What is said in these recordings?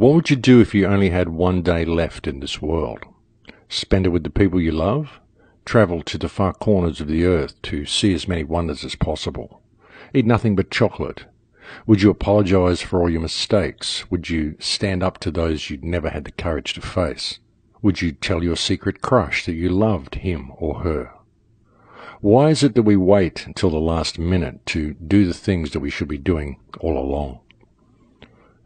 What would you do if you only had one day left in this world? Spend it with the people you love? Travel to the far corners of the earth to see as many wonders as possible? Eat nothing but chocolate? Would you apologize for all your mistakes? Would you stand up to those you'd never had the courage to face? Would you tell your secret crush that you loved him or her? Why is it that we wait until the last minute to do the things that we should be doing all along?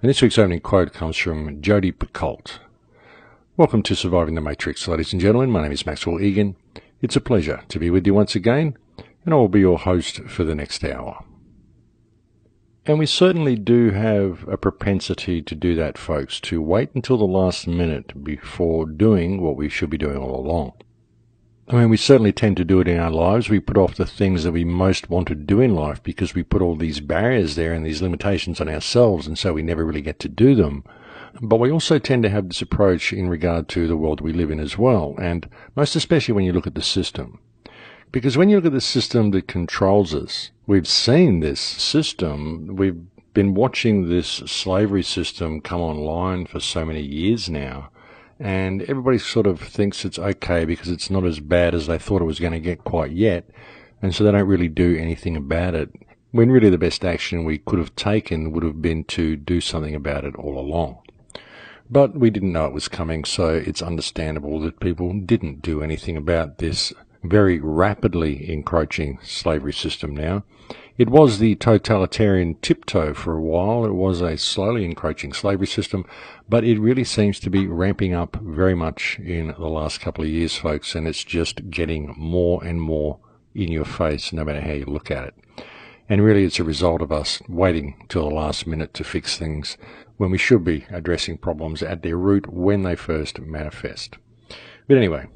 And this week's opening quote comes from Jodi Picoult. Welcome to Surviving the Matrix, ladies and gentlemen. My name is Maxwell Igan. It's a pleasure to be with you once again, and I will be your host for the next hour. And we certainly do have a propensity to do that, folks, to wait until the last minute before doing what we should be doing all along. I mean, we certainly tend to do it in our lives. We put off the things that we most want to do in life because we put all these barriers there and these limitations on ourselves, and so we never really get to do them. But we also tend to have this approach in regard to the world we live in as well, and most especially when you look at the system. Because when you look at the system that controls us, we've seen this system, we've been watching this slavery system come online for so many years now, and everybody sort of thinks it's okay because it's not as bad as they thought it was going to get quite yet, and so they don't really do anything about it, when really the best action we could have taken would have been to do something about it all along. But we didn't know it was coming, so it's understandable that people didn't do anything about this very rapidly encroaching slavery system now. It was the totalitarian tiptoe for a while. It was a slowly encroaching slavery system, but it really seems to be ramping up very much in the last couple of years, folks, and it's just getting more and more in your face, no matter how you look at it. And really it's a result of us waiting till the last minute to fix things when we should be addressing problems at their root when they first manifest. But anyway,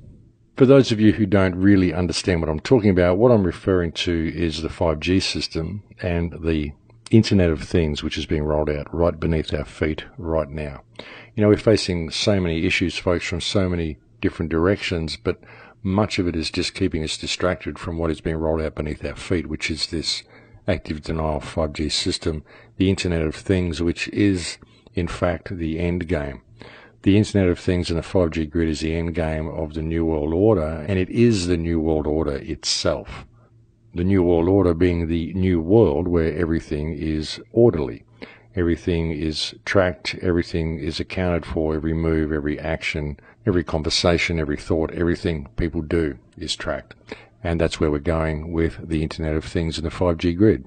for those of you who don't really understand what I'm talking about, what I'm referring to is the 5G system and the Internet of Things, which is being rolled out right beneath our feet right now. You know, we're facing so many issues, folks, from so many different directions, but much of it is just keeping us distracted from what is being rolled out beneath our feet, which is this active denial 5G system, the Internet of Things, which is, in fact, the end game. The Internet of Things and the 5G grid is the end game of the New World Order, and it is the New World Order itself. The New World Order being the new world where everything is orderly. Everything is tracked, everything is accounted for, every move, every action, every conversation, every thought, everything people do is tracked. And that's where we're going with the Internet of Things and the 5G grid,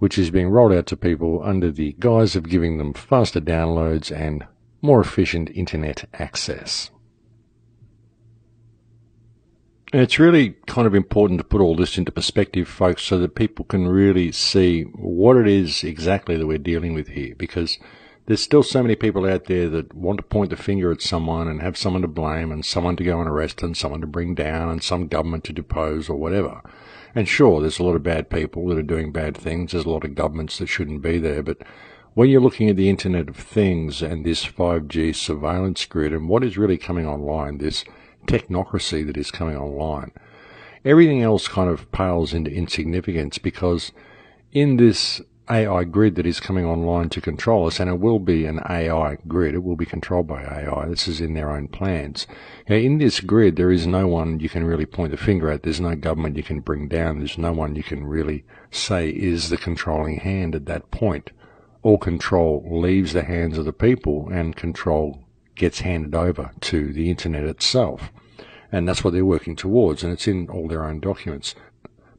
which is being rolled out to people under the guise of giving them faster downloads and more efficient internet access. And it's really kind of important to put all this into perspective, folks, so that people can really see what it is exactly that we're dealing with here, because there's still so many people out there that want to point the finger at someone and have someone to blame and someone to go and arrest and someone to bring down and some government to depose or whatever. And sure, there's a lot of bad people that are doing bad things. There's a lot of governments that shouldn't be there, but when you're looking at the Internet of Things and this 5G surveillance grid and what is really coming online, this technocracy that is coming online, everything else kind of pales into insignificance, because in this AI grid that is coming online to control us, and it will be an AI grid, it will be controlled by AI, this is in their own plans. Now, in this grid, there is no one you can really point the finger at, there's no government you can bring down, there's no one you can really say is the controlling hand at that point. All control leaves the hands of the people, and control gets handed over to the Internet itself. And that's what they're working towards, and it's in all their own documents.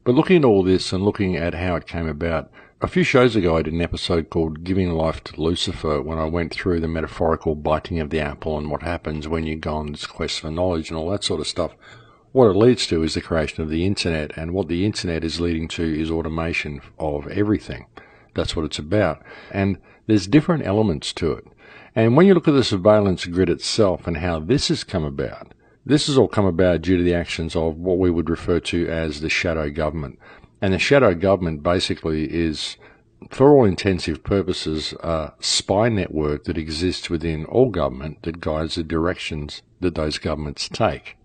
But looking at all this and looking at how it came about, a few shows ago I did an episode called Giving Life to Lucifer, when I went through the metaphorical biting of the apple and what happens when you go on this quest for knowledge and all that sort of stuff. What it leads to is the creation of the Internet, and what the Internet is leading to is automation of everything. That's what it's about. And there's different elements to it. And when you look at the surveillance grid itself and how this has come about, this has all come about due to the actions of what we would refer to as the shadow government. And the shadow government basically is, for all intensive purposes, a spy network that exists within all government that guides the directions that those governments take.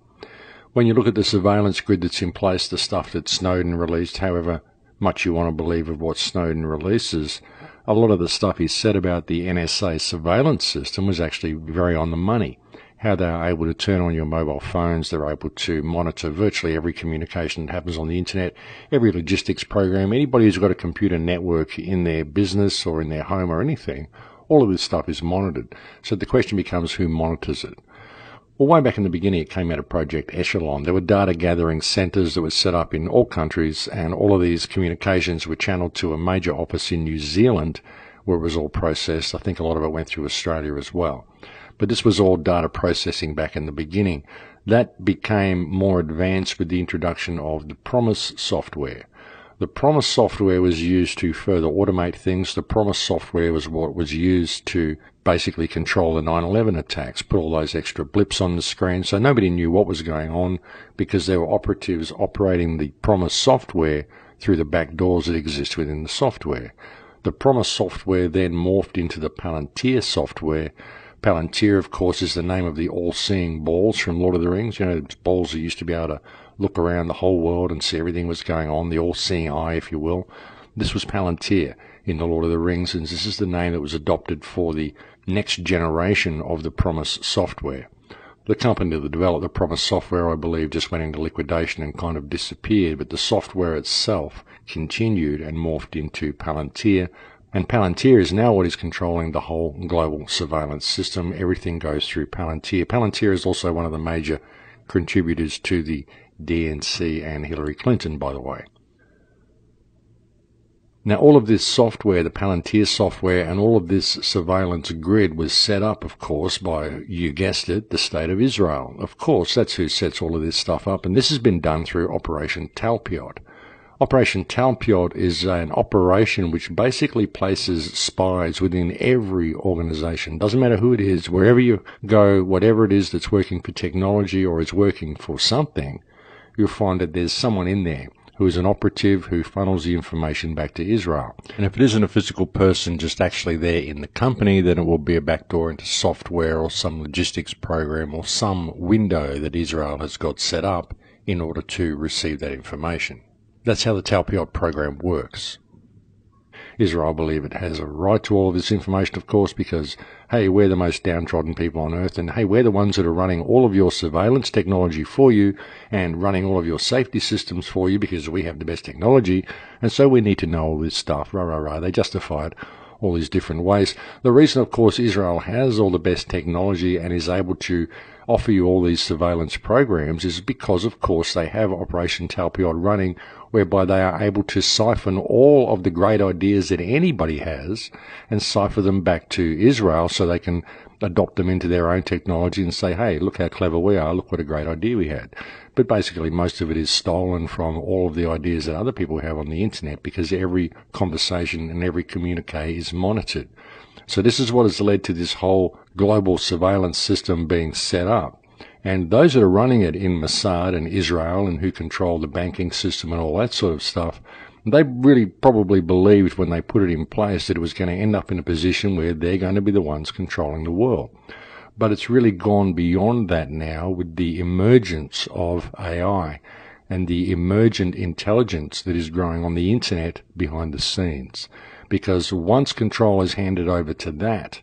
When you look at the surveillance grid that's in place, the stuff that Snowden released, however much you want to believe of what Snowden releases, a lot of the stuff he said about the NSA surveillance system was actually very on the money. How they are able to turn on your mobile phones, they're able to monitor virtually every communication that happens on the internet, every logistics program, anybody who's got a computer network in their business or in their home or anything, all of this stuff is monitored. So the question becomes, who monitors it? Well, way back in the beginning, it came out of Project Echelon. There were data gathering centres that were set up in all countries, and all of these communications were channeled to a major office in New Zealand where it was all processed. I think a lot of it went through Australia as well. But this was all data processing back in the beginning. That became more advanced with the introduction of the Promise software. The Promise software was used to further automate things. The Promise software was what was used to basically control the 9/11 attacks, put all those extra blips on the screen so nobody knew what was going on because there were operatives operating the Promise software through the back doors that exist within the software. The Promise software then morphed into the Palantir software. Palantir, of course, is the name of the all-seeing balls from Lord of the Rings. You know, balls that used to be able to look around the whole world and see everything was going on, the all-seeing eye, if you will. This was Palantir in the Lord of the Rings, and this is the name that was adopted for the next generation of the Promise software. The company that developed the Promise software, I believe, just went into liquidation and kind of disappeared, but the software itself continued and morphed into Palantir, and Palantir is now what is controlling the whole global surveillance system. Everything goes through Palantir. Palantir is also one of the major contributors to the DNC and Hillary Clinton, by the way. Now, all of this software, the Palantir software, and all of this surveillance grid was set up, of course, by, you guessed it, the State of Israel. Of course, that's who sets all of this stuff up, and this has been done through Operation Talpiot. Operation Talpiot is an operation which basically places spies within every organization. Doesn't matter who it is, wherever you go, whatever it is that's working for technology or is working for something, you'll find that there's someone in there who is an operative who funnels the information back to Israel. And if it isn't a physical person just actually there in the company, then it will be a backdoor into software or some logistics program or some window that Israel has got set up in order to receive that information. That's how the Talpiot program works. Israel believe it has a right to all of this information, of course, because, hey, we're the most downtrodden people on earth, and hey, we're the ones that are running all of your surveillance technology for you and running all of your safety systems for you because we have the best technology, and so we need to know all this stuff. Rah, rah, rah. They justify it all these different ways. The reason, of course, Israel has all the best technology and is able to offer you all these surveillance programs is because, of course, they have Operation Talpiot running, whereby they are able to siphon all of the great ideas that anybody has and cipher them back to Israel so they can adopt them into their own technology and say, hey, look how clever we are, look what a great idea we had. But basically most of it is stolen from all of the ideas that other people have on the internet because every conversation and every communique is monitored. So this is what has led to this whole global surveillance system being set up. And those that are running it in Mossad and Israel and who control the banking system and all that sort of stuff, they really probably believed when they put it in place that it was going to end up in a position where they're going to be the ones controlling the world. But it's really gone beyond that now with the emergence of AI and the emergent intelligence that is growing on the internet behind the scenes. Because once control is handed over to that,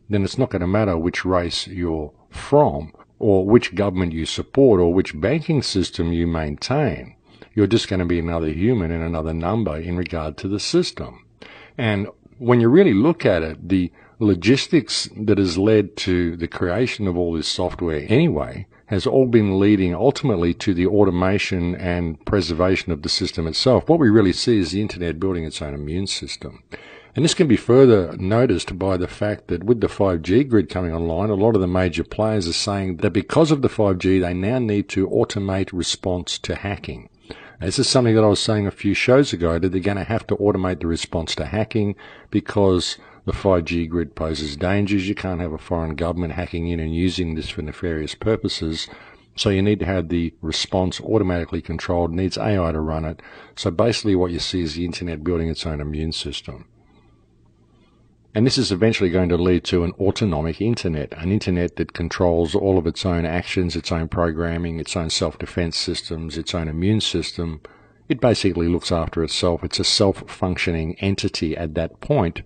then it's not going to matter which race you're from or which government you support or which banking system you maintain. You're just going to be another human and another number in regard to the system. And when you really look at it, the logistics that has led to the creation of all this software anyway has all been leading ultimately to the automation and preservation of the system itself. What we really see is the internet building its own immune system. And this can be further noticed by the fact that with the 5G grid coming online, a lot of the major players are saying that because of the 5G, they now need to automate response to hacking. This is something that I was saying a few shows ago, that they're going to have to automate the response to hacking because the 5G grid poses dangers. You can't have a foreign government hacking in and using this for nefarious purposes. So you need to have the response automatically controlled. It needs AI to run it. So basically what you see is the internet building its own immune system. And this is eventually going to lead to an autonomic internet, an internet that controls all of its own actions, its own programming, its own self-defense systems, its own immune system. It basically looks after itself. It's a self-functioning entity at that point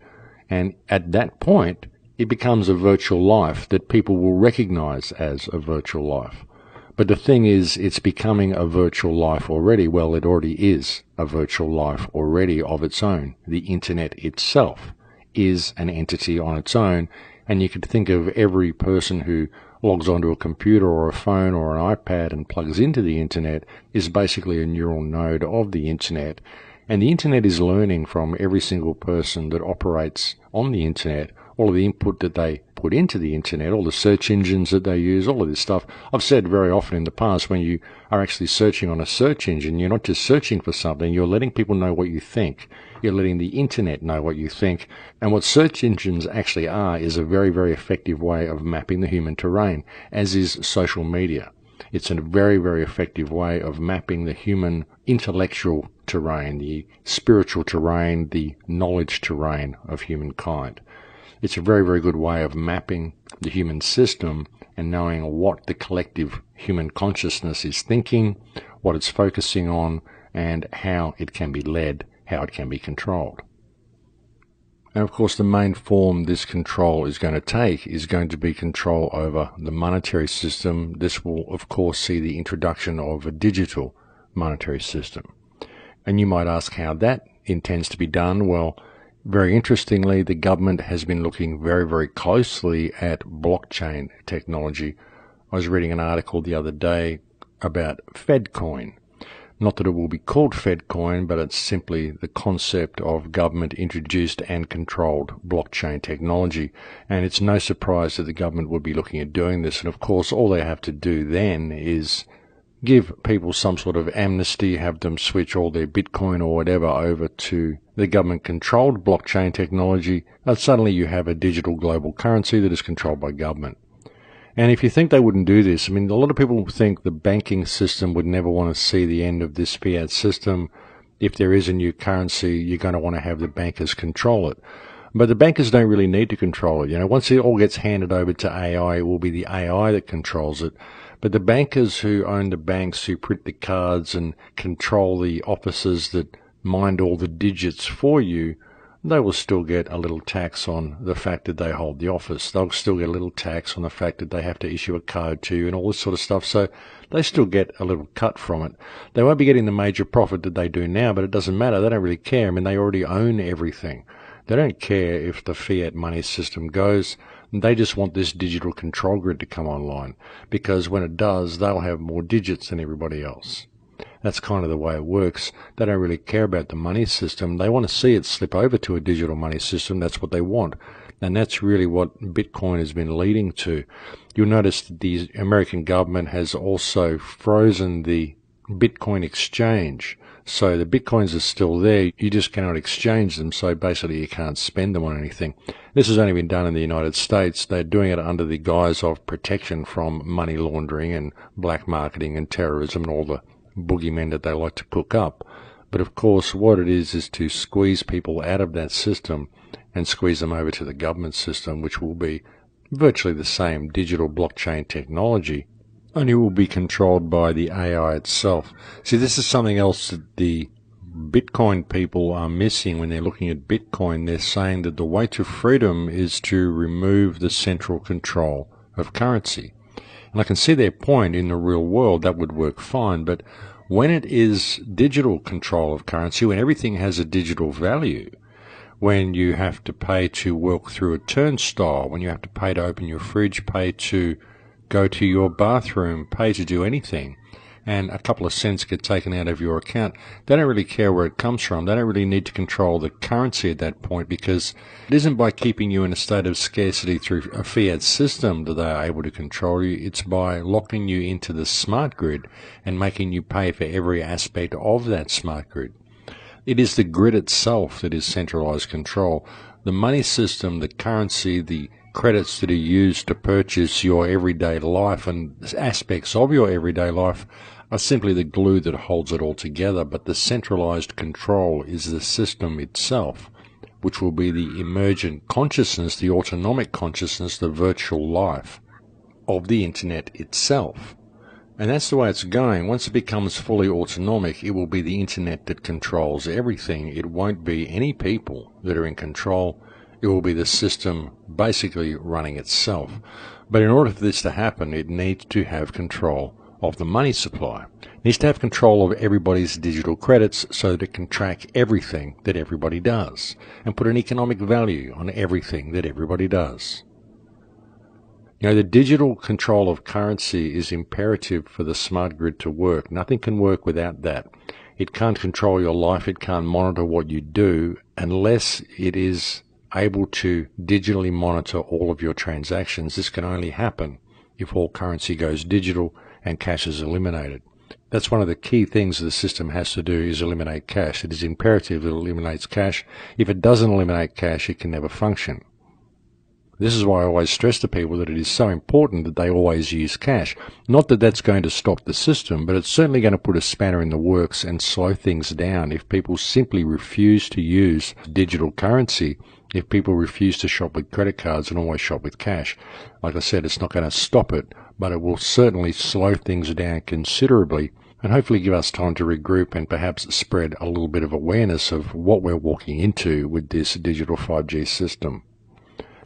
And at that point, it becomes a virtual life that people will recognize as a virtual life. But the thing is, it's becoming a virtual life already. Well, it already is a virtual life already of its own. The internet itself is an entity on its own, and you could think of every person who logs onto a computer or a phone or an iPad and plugs into the internet is basically a neural node of the internet. And the internet is learning from every single person that operates on the internet, all of the input that they put into the internet, all the search engines that they use, all of this stuff. I've said very often in the past, when you are actually searching on a search engine, you're not just searching for something, you're letting people know what you think. You're letting the internet know what you think. And what search engines actually are is a very, very effective way of mapping the human terrain, as is social media. It's a very, very effective way of mapping the human intellectual terrain, the spiritual terrain, the knowledge terrain of humankind. It's a very, very good way of mapping the human system and knowing what the collective human consciousness is thinking, what it's focusing on, and how it can be led, how it can be controlled. And of course, the main form this control is going to take is going to be control over the monetary system. This will, of course, see the introduction of a digital monetary system. And you might ask how that intends to be done. Well, very interestingly, the government has been looking very, very closely at blockchain technology. I was reading an article the other day about FedCoin. Not that it will be called FedCoin, but it's simply the concept of government-introduced and controlled blockchain technology. And it's no surprise that the government would be looking at doing this. And of course, all they have to do then is give people some sort of amnesty, have them switch all their Bitcoin or whatever over to the government-controlled blockchain technology, and suddenly you have a digital global currency that is controlled by government. And if you think they wouldn't do this, I mean, a lot of people think the banking system would never want to see the end of this fiat system. If there is a new currency, you're going to want to have the bankers control it. But the bankers don't really need to control it. You know, once it all gets handed over to AI, it will be the AI that controls it. But the bankers who own the banks, who print the cards and control the officers that mind all the digits for you, they will still get a little tax on the fact that they hold the office. They'll still get a little tax on the fact that they have to issue a code to you and all this sort of stuff. So they still get a little cut from it. They won't be getting the major profit that they do now, but it doesn't matter. They don't really care. I mean, they already own everything. They don't care if the fiat money system goes. They just want this digital control grid to come online, because when it does, they'll have more digits than everybody else. That's kind of the way it works. They don't really care about the money system. They want to see it slip over to a digital money system. That's what they want. And that's really what Bitcoin has been leading to. You'll notice that the American government has also frozen the Bitcoin exchange. So the Bitcoins are still there. You just cannot exchange them. So basically you can't spend them on anything. This has only been done in the United States. They're doing it under the guise of protection from money laundering and black marketing and terrorism and all the boogeymen that they like to cook up. But of course, what it is to squeeze people out of that system and squeeze them over to the government system, which will be virtually the same digital blockchain technology, only will be controlled by the AI itself. See, this is something else that the Bitcoin people are missing when they're looking at Bitcoin. They're saying that the way to freedom is to remove the central control of currency. And I can see their point. In the real world, that would work fine. But when it is digital control of currency, when everything has a digital value, when you have to pay to walk through a turnstile, when you have to pay to open your fridge, pay to go to your bathroom, pay to do anything, and a couple of cents get taken out of your account, they don't really care where it comes from. They don't really need to control the currency at that point, because it isn't by keeping you in a state of scarcity through a fiat system that they are able to control you. It's by locking you into the smart grid and making you pay for every aspect of that smart grid. It is the grid itself that is centralized control. The money system, the currency, the credits that are used to purchase your everyday life and aspects of your everyday life are simply the glue that holds it all together. But the centralized control is the system itself, which will be the emergent consciousness, the autonomic consciousness, the virtual life of the internet itself. And that's the way it's going. Once it becomes fully autonomic, it will be the internet that controls everything. It won't be any people that are in control. It will be the system basically running itself. But in order for this to happen, it needs to have control of the money supply. It needs to have control of everybody's digital credits so that it can track everything that everybody does and put an economic value on everything that everybody does. The digital control of currency is imperative for the smart grid to work. Nothing can work without that. It can't control your life. It can't monitor what you do unless it is able to digitally monitor all of your transactions. This can only happen if all currency goes digital and cash is eliminated. That's one of the key things the system has to do, is eliminate cash. It is imperative that it eliminates cash. If it doesn't eliminate cash, it can never function. This is why I always stress to people that it is so important that they always use cash. Not that that's going to stop the system, but it's certainly going to put a spanner in the works and slow things down if people simply refuse to use digital currency, if people refuse to shop with credit cards and always shop with cash. Like I said, it's not going to stop it, but it will certainly slow things down considerably and hopefully give us time to regroup and perhaps spread a little bit of awareness of what we're walking into with this digital 5G system.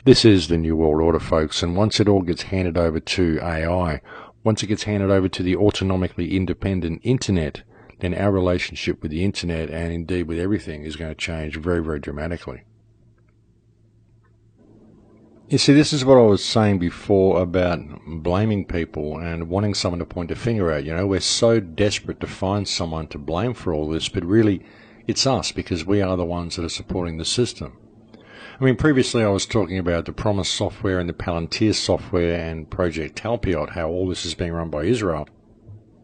This is the New World Order, folks, and once it all gets handed over to AI, once it gets handed over to the autonomically independent internet, then our relationship with the internet and indeed with everything is going to change very, very dramatically. You see, this is what I was saying before about blaming people and wanting someone to point a finger at. We're so desperate to find someone to blame for all this, but really it's us, because we are the ones that are supporting the system. Previously I was talking about the Promise software and the Palantir software and Project Talpiot, how all this is being run by Israel.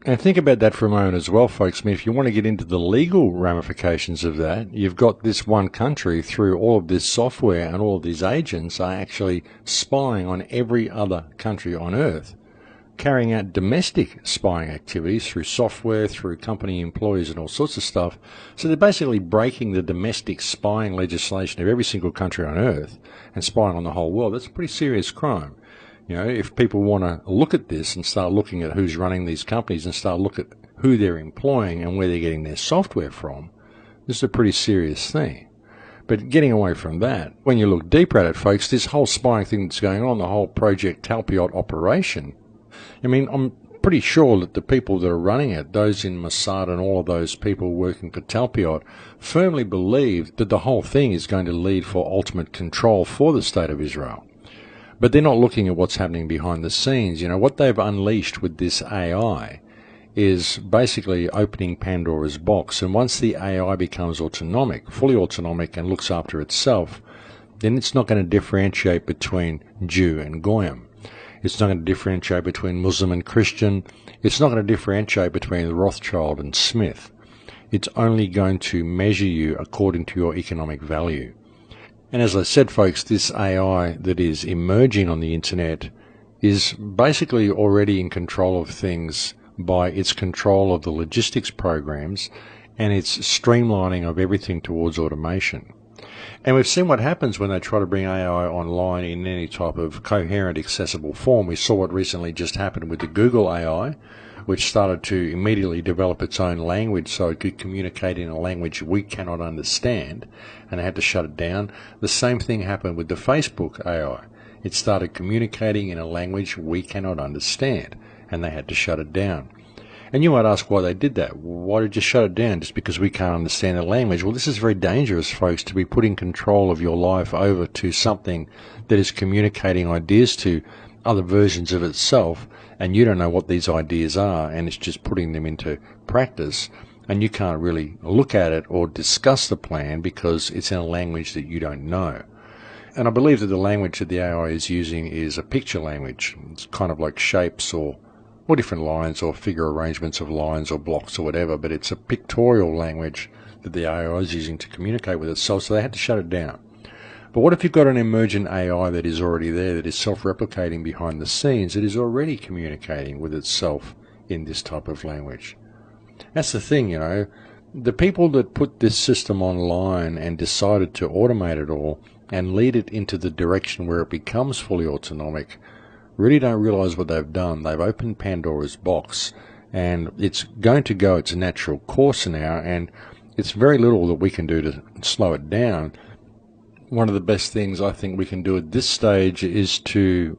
And think about that for a moment as well, folks. If you want to get into the legal ramifications of that, you've got this one country through all of this software, and all of these agents are actually spying on every other country on Earth, carrying out domestic spying activities through software, through company employees and all sorts of stuff. So they're basically breaking the domestic spying legislation of every single country on Earth and spying on the whole world. That's a pretty serious crime. If people want to look at this and start looking at who's running these companies and start looking at who they're employing and where they're getting their software from, this is a pretty serious thing. But getting away from that, when you look deeper at it, folks, this whole spying thing that's going on, the whole Project Talpiot operation, I'm pretty sure that the people that are running it, those in Mossad and all of those people working for Talpiot, firmly believe that the whole thing is going to lead for ultimate control for the State of Israel. But they're not looking at what's happening behind the scenes. What they've unleashed with this AI is basically opening Pandora's box. And once the AI becomes autonomic, fully autonomic, and looks after itself, then it's not going to differentiate between Jew and Goyim. It's not going to differentiate between Muslim and Christian. It's not going to differentiate between Rothschild and Smith. It's only going to measure you according to your economic value. And as I said, folks, this AI that is emerging on the internet is basically already in control of things by its control of the logistics programs and its streamlining of everything towards automation. And we've seen what happens when they try to bring AI online in any type of coherent, accessible form. We saw what recently just happened with the Google AI, which started to immediately develop its own language so it could communicate in a language we cannot understand, and they had to shut it down. The same thing happened with the Facebook AI. It started communicating in a language we cannot understand, and they had to shut it down. And you might ask why they did that. Why did you shut it down? Just because we can't understand the language? Well, this is very dangerous, folks, to be putting control of your life over to something that is communicating ideas to other versions of itself, and you don't know what these ideas are, and it's just putting them into practice, and you can't really look at it or discuss the plan because it's in a language that you don't know. And I believe that the language that the AI is using is a picture language. It's kind of like shapes or different lines or figure arrangements of lines or blocks or whatever, but it's a pictorial language that the AI is using to communicate with itself, so they had to shut it down. But what if you've got an emergent AI that is already there, that is self-replicating behind the scenes, that is already communicating with itself in this type of language? That's the thing, The people that put this system online and decided to automate it all and lead it into the direction where it becomes fully autonomic really don't realize what they've done. They've opened Pandora's box, and it's going to go its natural course now, and it's very little that we can do to slow it down. one of the best things I think we can do at this stage is to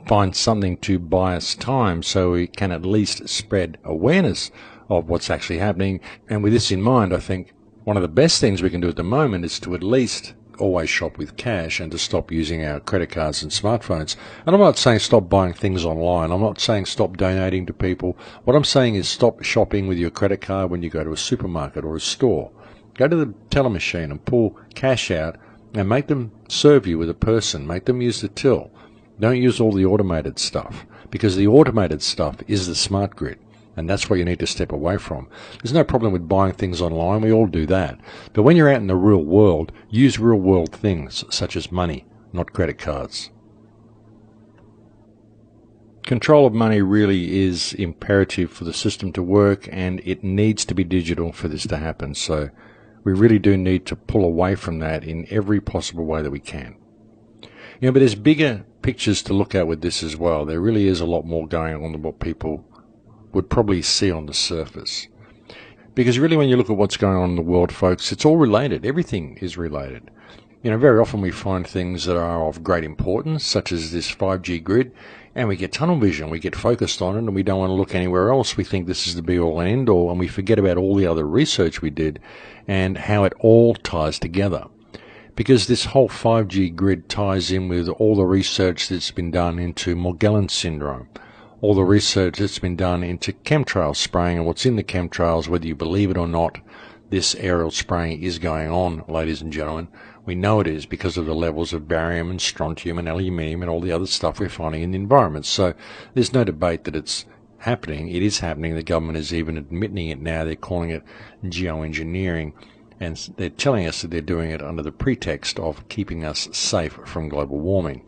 find something to buy us time so we can at least spread awareness of what's actually happening. And with this in mind, I think one of the best things we can do at the moment is to at least always shop with cash and to stop using our credit cards and smartphones. And I'm not saying stop buying things online. I'm not saying stop donating to people. What I'm saying is stop shopping with your credit card when you go to a supermarket or a store. Go to the teller machine and pull cash out and make them serve you with a person. Make them use the till. Don't use all the automated stuff, because the automated stuff is the smart grid. And that's what you need to step away from. There's no problem with buying things online. We all do that. But when you're out in the real world, use real world things such as money, not credit cards. Control of money really is imperative for the system to work, and it needs to be digital for this to happen. So we really do need to pull away from that in every possible way that we can. But there's bigger pictures to look at with this as well. There really is a lot more going on than what people would probably see on the surface. Because really when you look at what's going on in the world, folks, it's all related. Everything is related. Very often we find things that are of great importance, such as this 5G grid, and we get tunnel vision, we get focused on it, and we don't want to look anywhere else. We think this is the be-all and end-all, and we forget about all the other research we did and how it all ties together. Because this whole 5G grid ties in with all the research that's been done into Morgellons syndrome, all the research that's been done into chemtrail spraying and what's in the chemtrails, whether you believe it or not. This aerial spraying is going on, ladies and gentlemen. We know it is because of the levels of barium and strontium and aluminium and all the other stuff we're finding in the environment. So there's no debate that it's happening. It is happening. The government is even admitting it now. They're calling it geoengineering, and they're telling us that they're doing it under the pretext of keeping us safe from global warming,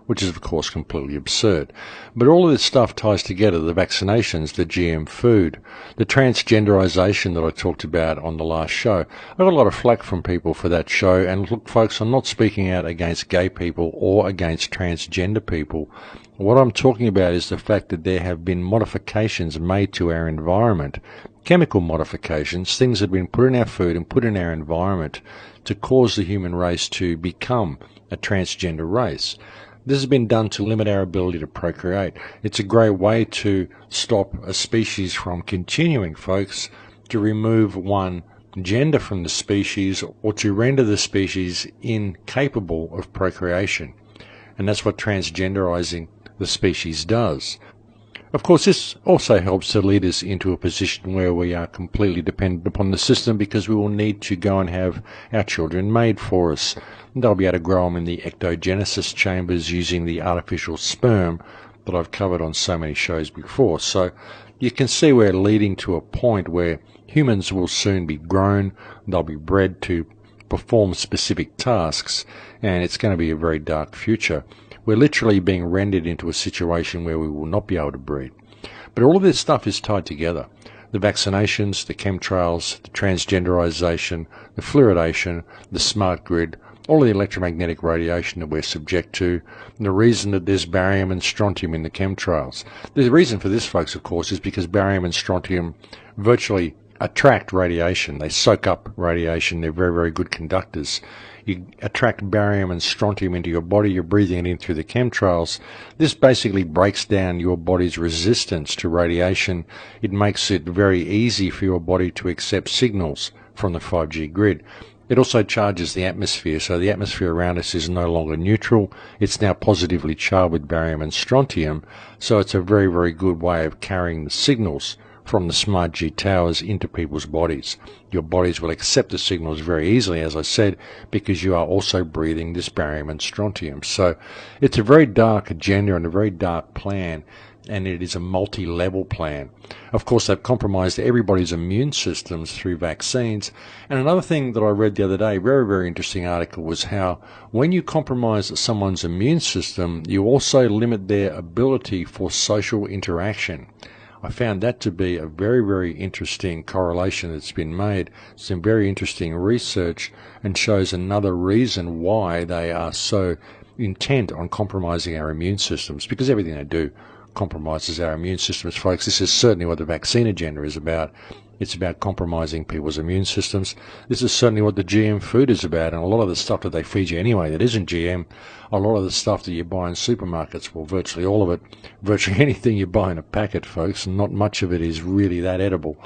which is, of course, completely absurd. But all of this stuff ties together: the vaccinations, the GM food, the transgenderization that I talked about on the last show. I got a lot of flack from people for that show, and look, folks, I'm not speaking out against gay people or against transgender people. What I'm talking about is the fact that there have been modifications made to our environment, chemical modifications, things that have been put in our food and put in our environment to cause the human race to become a transgender race. This has been done to limit our ability to procreate. It's a great way to stop a species from continuing, folks, to remove one gender from the species or to render the species incapable of procreation. And that's what transgenderizing the species does. Of course, this also helps to lead us into a position where we are completely dependent upon the system, because we will need to go and have our children made for us. They'll be able to grow them in the ectogenesis chambers using the artificial sperm that I've covered on so many shows before. So you can see we're leading to a point where humans will soon be grown, they'll be bred to perform specific tasks, and it's going to be a very dark future. We're literally being rendered into a situation where we will not be able to breed. But all of this stuff is tied together. The vaccinations, the chemtrails, the transgenderization, the fluoridation, the smart grid, all of the electromagnetic radiation that we're subject to, and the reason that there's barium and strontium in the chemtrails. The reason for this, folks, of course, is because barium and strontium virtually attract radiation. They soak up radiation. They're very, very good conductors. You attract barium and strontium into your body, you're breathing it in through the chemtrails. This basically breaks down your body's resistance to radiation. It makes it very easy for your body to accept signals from the 5G grid. It also charges the atmosphere, so the atmosphere around us is no longer neutral. It's now positively charged with barium and strontium, so it's a very, very good way of carrying the signals from the smart G towers into people's bodies. Your bodies will accept the signals very easily, as I said, because you are also breathing this barium and strontium. So it's a very dark agenda and a very dark plan, and it is a multi-level plan. Of course, they've compromised everybody's immune systems through vaccines. And another thing that I read the other day, very, very interesting article, was how when you compromise someone's immune system, you also limit their ability for social interaction. I found that to be a very, very interesting correlation that's been made. Some very interesting research, and shows another reason why they are so intent on compromising our immune systems, because everything they do compromises our immune systems, folks. This is certainly what the vaccine agenda is about. It's about compromising people's immune systems. This is certainly what the GM food is about, and a lot of the stuff that they feed you anyway that isn't GM, a lot of the stuff that you buy in supermarkets, well, virtually all of it, virtually anything you buy in a packet, folks, and not much of it is really that edible.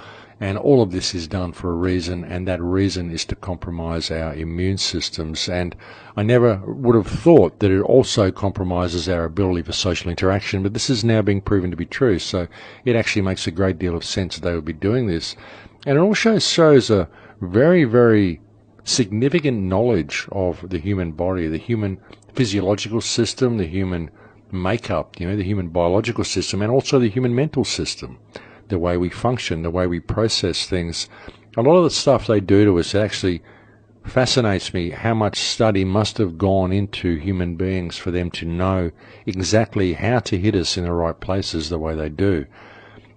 And all of this is done for a reason, and that reason is to compromise our immune systems. And I never would have thought that it also compromises our ability for social interaction, but this is now being proven to be true. So it actually makes a great deal of sense that they would be doing this. And it also shows a very, very significant knowledge of the human body, the human physiological system, the human makeup, the human biological system, and also the human mental system. The way we function, the way we process things. A lot of the stuff they do to us actually fascinates me, how much study must have gone into human beings for them to know exactly how to hit us in the right places the way they do.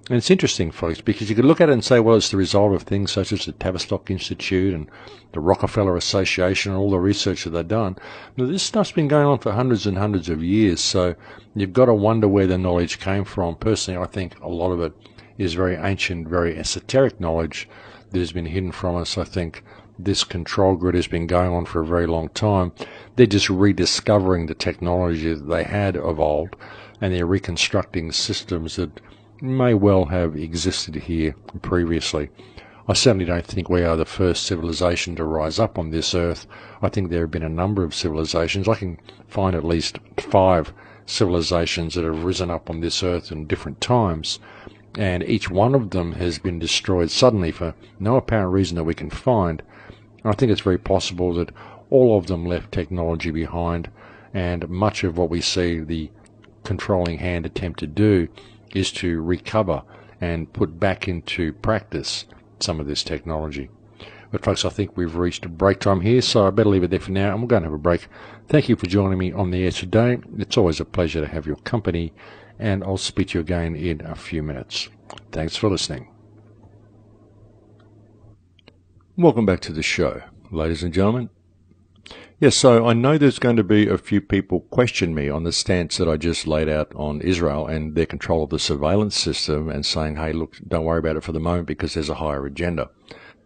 And it's interesting, folks, because you could look at it and say, well, it's the result of things such as the Tavistock Institute and the Rockefeller Association and all the research that they've done. Now, this stuff's been going on for hundreds and hundreds of years, so you've got to wonder where the knowledge came from. Personally, I think a lot of it is very ancient, very esoteric knowledge that has been hidden from us. I think this control grid has been going on for a very long time. They're just rediscovering the technology that they had of old, and they're reconstructing systems that may well have existed here previously. I certainly don't think we are the first civilization to rise up on this earth. I think there have been a number of civilizations. I can find at least 5 civilizations that have risen up on this earth in different times, and each one of them has been destroyed suddenly for no apparent reason that we can find. I think it's very possible that all of them left technology behind, and much of what we see the controlling hand attempt to do is to recover and put back into practice some of this technology. But folks, I think we've reached break time here, so I better leave it there for now, and we're going to have a break. Thank you for joining me on the air today. It's always a pleasure to have your company, and I'll speak to you again in a few minutes. Thanks for listening. Welcome back to the show, ladies and gentlemen. Yes, so I know there's going to be a few people question me on the stance that I just laid out on Israel and their control of the surveillance system, and saying, hey, look, don't worry about it for the moment because there's a higher agenda.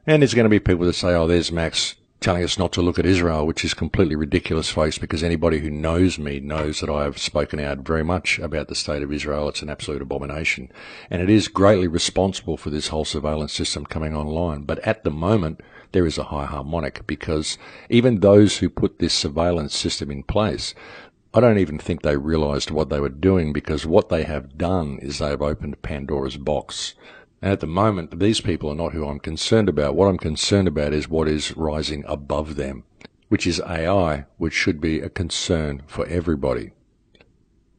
And there's going to be people that say, oh, there's Max telling us not to look at Israel, which is completely ridiculous, folks, because anybody who knows me knows that I have spoken out very much about the state of Israel. It's an absolute abomination, and it is greatly responsible for this whole surveillance system coming online. But at the moment, there is a high harmonic, because even those who put this surveillance system in place, I don't even think they realized what they were doing, because what they have done is they have opened Pandora's box. And at the moment, these people are not who I'm concerned about. What I'm concerned about is what is rising above them, which is AI, which should be a concern for everybody.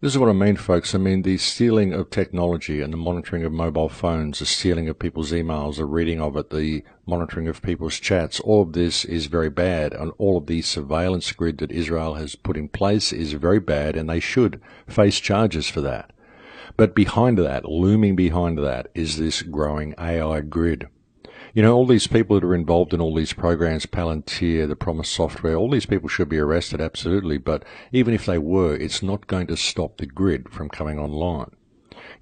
This is what I mean, folks. I mean, the stealing of technology and the monitoring of mobile phones, the stealing of people's emails, the reading of it, the monitoring of people's chats, all of this is very bad. And all of the surveillance grid that Israel has put in place is very bad, and they should face charges for that. But behind that, looming behind that, is this growing AI grid. All these people that are involved in all these programs, Palantir, the Promise Software, all these people should be arrested, absolutely. But even if they were, it's not going to stop the grid from coming online.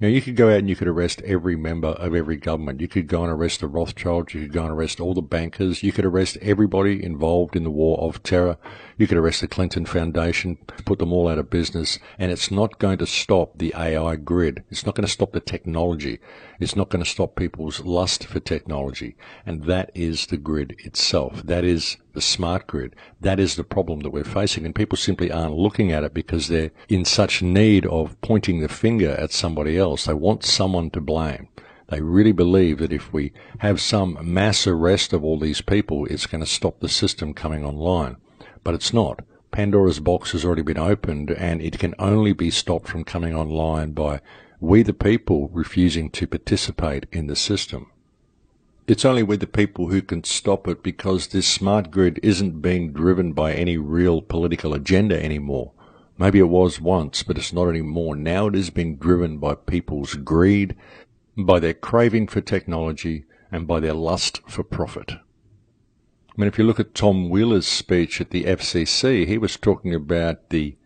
You could go out and you could arrest every member of every government. You could go and arrest the Rothschilds. You could go and arrest all the bankers. You could arrest everybody involved in the war of terror. You could arrest the Clinton Foundation, put them all out of business, and it's not going to stop the AI grid. It's not going to stop the technology. It's not going to stop people's lust for technology. And that is the grid itself. That is the smart grid. That is the problem that we're facing, and people simply aren't looking at it because they're in such need of pointing the finger at somebody else. They want someone to blame. They really believe that if we have some mass arrest of all these people, it's going to stop the system coming online. But it's not. Pandora's box has already been opened, and it can only be stopped from coming online by we the people refusing to participate in the system. It's only we the people who can stop it, because this smart grid isn't being driven by any real political agenda anymore. Maybe it was once, but it's not anymore. Now it is being driven by people's greed, by their craving for technology, and by their lust for profit. I mean, if you look at Tom Wheeler's speech at the FCC, he was talking about the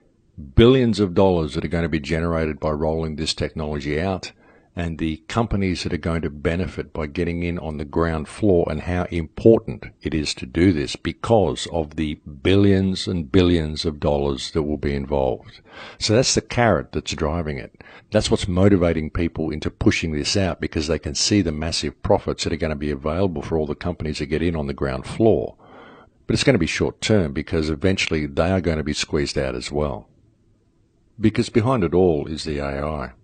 billions of dollars that are going to be generated by rolling this technology out, and the companies that are going to benefit by getting in on the ground floor, and how important it is to do this because of the billions and billions of dollars that will be involved. So that's the carrot that's driving it. That's what's motivating people into pushing this out, because they can see the massive profits that are going to be available for all the companies that get in on the ground floor. But it's going to be short term, because eventually they are going to be squeezed out as well. Because behind it all is the AI.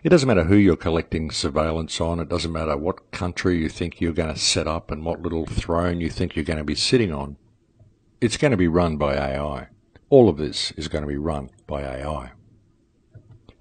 It doesn't matter who you're collecting surveillance on. It doesn't matter what country you think you're going to set up and what little throne you think you're going to be sitting on. It's going to be run by AI. All of this is going to be run by AI.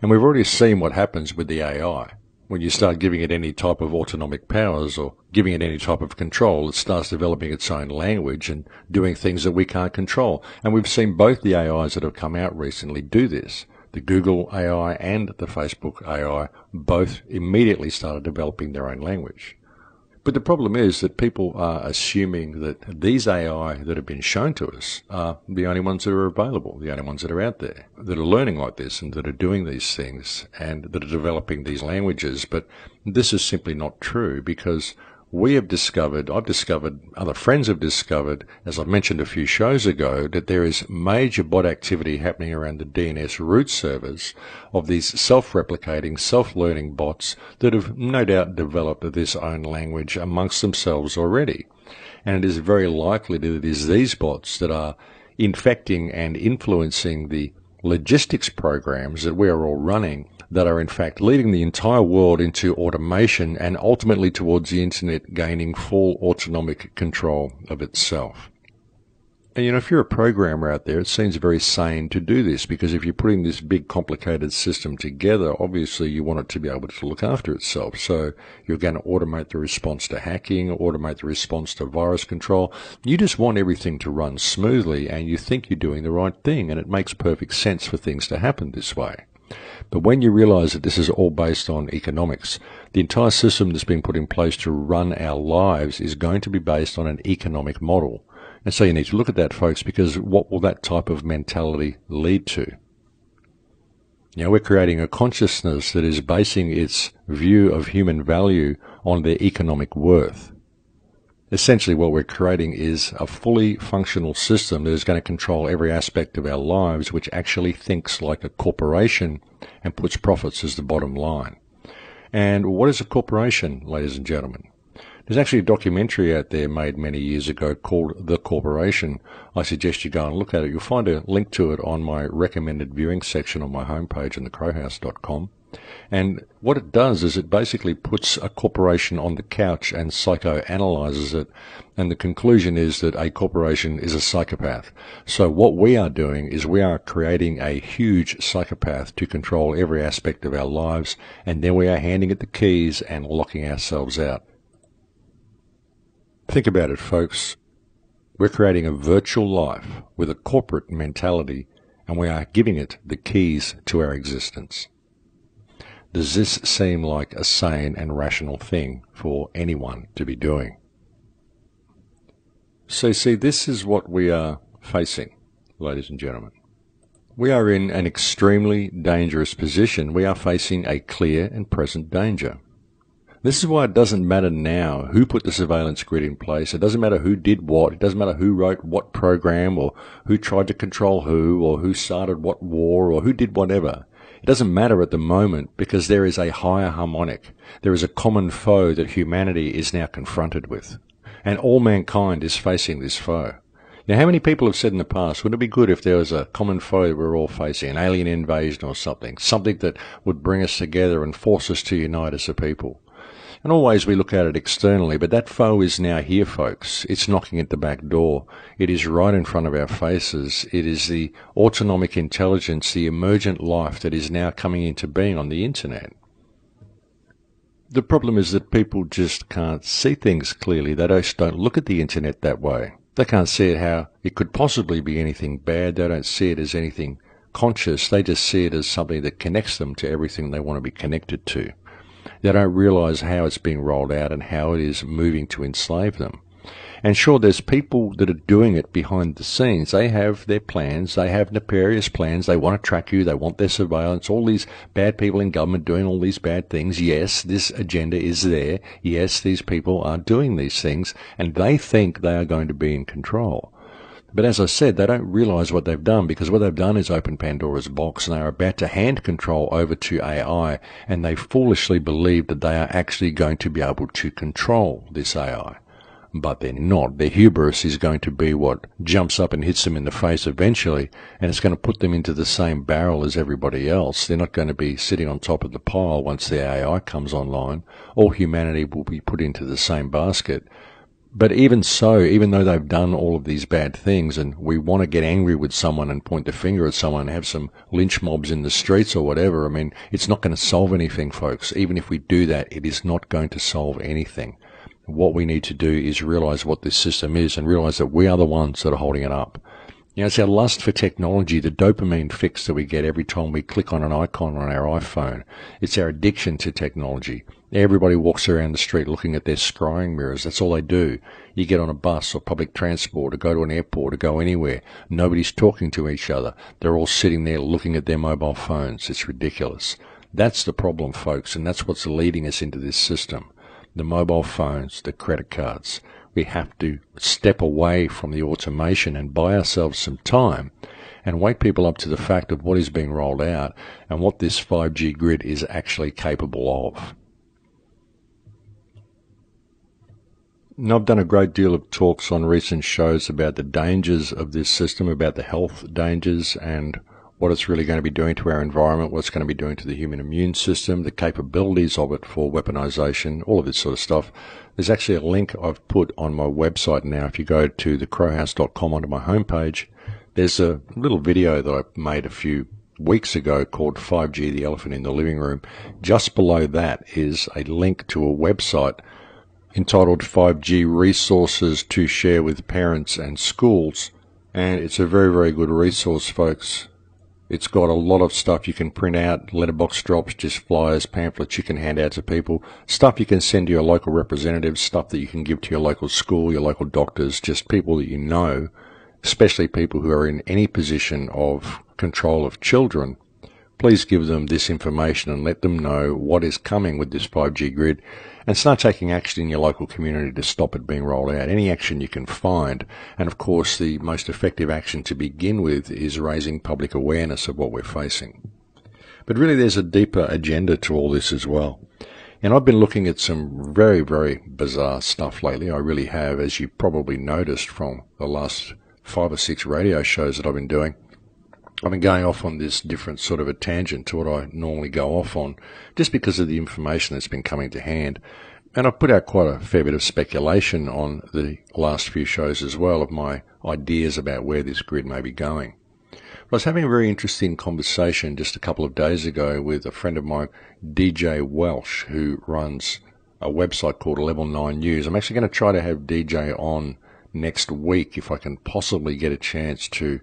And we've already seen what happens with the AI. When you start giving it any type of autonomic powers or giving it any type of control, it starts developing its own language and doing things that we can't control. And we've seen both the AIs that have come out recently do this. The Google AI and the Facebook AI both immediately started developing their own language. But the problem is that people are assuming that these AI that have been shown to us are the only ones that are available, the only ones that are out there, that are learning like this and that are doing these things and that are developing these languages. But this is simply not true, because I've discovered, other friends have discovered, as I mentioned a few shows ago, that there is major bot activity happening around the DNS root servers of these self-replicating, self-learning bots that have no doubt developed this own language amongst themselves already. And it is very likely that it is these bots that are infecting and influencing the logistics programs that we are all running, that are in fact leading the entire world into automation and ultimately towards the internet gaining full autonomic control of itself. And if you're a programmer out there, it seems very sane to do this, because if you're putting this big complicated system together, obviously you want it to be able to look after itself. So you're going to automate the response to hacking, automate the response to virus control. You just want everything to run smoothly, and you think you're doing the right thing, and it makes perfect sense for things to happen this way. But when you realize that this is all based on economics, the entire system that's been put in place to run our lives is going to be based on an economic model. And so you need to look at that, folks, because what will that type of mentality lead to? We're creating a consciousness that is basing its view of human value on their economic worth. Essentially what we're creating is a fully functional system that is going to control every aspect of our lives, which actually thinks like a corporation and puts profits as the bottom line. And what is a corporation, ladies and gentlemen? There's actually a documentary out there made many years ago called The Corporation. I suggest you go and look at it. You'll find a link to it on my recommended viewing section on my homepage on thecrowhouse.com. And what it does is it basically puts a corporation on the couch and psychoanalyzes it, and the conclusion is that a corporation is a psychopath. So what we are doing is we are creating a huge psychopath to control every aspect of our lives, and then we are handing it the keys and locking ourselves out. Think about it, folks. We're creating a virtual life with a corporate mentality, and we are giving it the keys to our existence. Does this seem like a sane and rational thing for anyone to be doing? So see, this is what we are facing, ladies and gentlemen. We are in an extremely dangerous position. We are facing a clear and present danger. This is why it doesn't matter now who put the surveillance grid in place. It doesn't matter who did what. It doesn't matter who wrote what program, or who tried to control who, or who started what war, or who did whatever. It doesn't matter at the moment, because there is a higher harmonic. There is a common foe that humanity is now confronted with. And all mankind is facing this foe. Now, how many people have said in the past, wouldn't it be good if there was a common foe that we're all facing, an alien invasion or something that would bring us together and force us to unite as a people? And always we look at it externally, but that foe is now here, folks. It's knocking at the back door. It is right in front of our faces. It is the autonomic intelligence, the emergent life that is now coming into being on the internet. The problem is that people just can't see things clearly. They just don't look at the internet that way. They can't see it how it could possibly be anything bad. They don't see it as anything conscious. They just see it as something that connects them to everything they want to be connected to. They don't realize how it's being rolled out and how it is moving to enslave them. And sure, there's people that are doing it behind the scenes. They have their plans. They have nefarious plans. They want to track you. They want their surveillance. All these bad people in government doing all these bad things. Yes, this agenda is there. Yes, these people are doing these things, and they think they are going to be in control. But as I said, they don't realize what they've done, because what they've done is open Pandora's box, and they are about to hand control over to AI, and they foolishly believe that they are actually going to be able to control this AI. But they're not. Their hubris is going to be what jumps up and hits them in the face eventually, and it's going to put them into the same barrel as everybody else. They're not going to be sitting on top of the pile once the AI comes online. All humanity will be put into the same basket. But even so, even though they've done all of these bad things, and we want to get angry with someone and point the finger at someone and have some lynch mobs in the streets or whatever, I mean, it's not going to solve anything, folks. Even if we do that, it is not going to solve anything. What we need to do is realize what this system is, and realize that we are the ones that are holding it up. You know, it's our lust for technology, the dopamine fix that we get every time we click on an icon on our iPhone. It's our addiction to technology. Everybody walks around the street looking at their scrying mirrors. That's all they do. You get on a bus or public transport or go to an airport or go anywhere. Nobody's talking to each other. They're all sitting there looking at their mobile phones. It's ridiculous. That's the problem, folks, and that's what's leading us into this system. The mobile phones, the credit cards. We have to step away from the automation and buy ourselves some time and wake people up to the fact of what is being rolled out and what this 5G grid is actually capable of. Now, I've done a great deal of talks on recent shows about the dangers of this system, about the health dangers and what it's really going to be doing to our environment, what it's going to be doing to the human immune system, the capabilities of it for weaponization, all of this sort of stuff. There's actually a link I've put on my website now. If you go to thecrowhouse.com onto my homepage, there's a little video that I made a few weeks ago called 5G, the Elephant in the Living Room. Just below that is a link to a website entitled 5G Resources to Share with Parents and Schools. And it's a very, very good resource, folks. It's got a lot of stuff you can print out, letterbox drops, just flyers, pamphlets you can hand out to people, stuff you can send to your local representatives, stuff that you can give to your local school, your local doctors, just people that you know, especially people who are in any position of control of children. Please give them this information and let them know what is coming with this 5G grid, and start taking action in your local community to stop it being rolled out. Any action you can find. And of course, the most effective action to begin with is raising public awareness of what we're facing. But really, there's a deeper agenda to all this as well. And I've been looking at some very, very bizarre stuff lately. I really have, as you probably noticed from the last 5 or 6 radio shows that I've been doing. I've been going off on this different sort of a tangent to what I normally go off on, just because of the information that's been coming to hand. And I've put out quite a fair bit of speculation on the last few shows as well of my ideas about where this grid may be going. I was having a very interesting conversation just a couple of days ago with a friend of mine, DJ Welsh, who runs a website called Level 9 News. I'm actually going to try to have DJ on next week if I can possibly get a chance to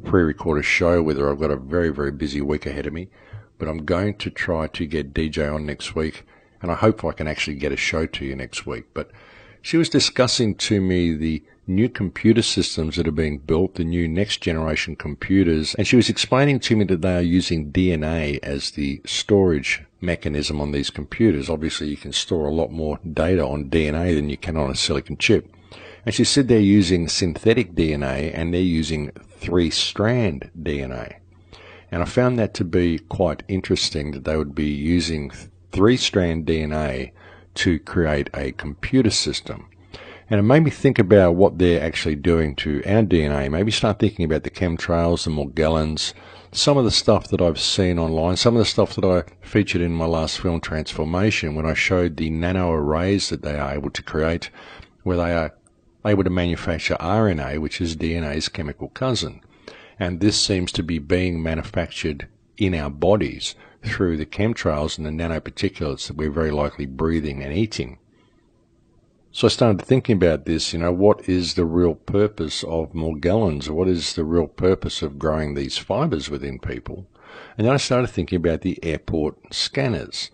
pre-record a show with her. I've got a very, very busy week ahead of me, but I'm going to try to get DJ on next week, and I hope I can actually get a show to you next week. But she was discussing to me the new computer systems that are being built, the new next generation computers, and she was explaining to me that they are using DNA as the storage mechanism on these computers. Obviously, you can store a lot more data on DNA than you can on a silicon chip. And she said they're using synthetic DNA and they're using 3-strand DNA. And I found that to be quite interesting, that they would be using 3-strand DNA to create a computer system. And it made me think about what they're actually doing to our DNA. Maybe start thinking about the chemtrails, the Morgellons, some of the stuff that I've seen online, some of the stuff that I featured in my last film, Transformation, when I showed the nano arrays that they are able to create, where they are able to manufacture RNA, which is DNA's chemical cousin. And this seems to be being manufactured in our bodies through the chemtrails and the nanoparticulates that we're very likely breathing and eating. So I started thinking about this, what is the real purpose of Morgellons? What is the real purpose of growing these fibers within people? And then I started thinking about the airport scanners.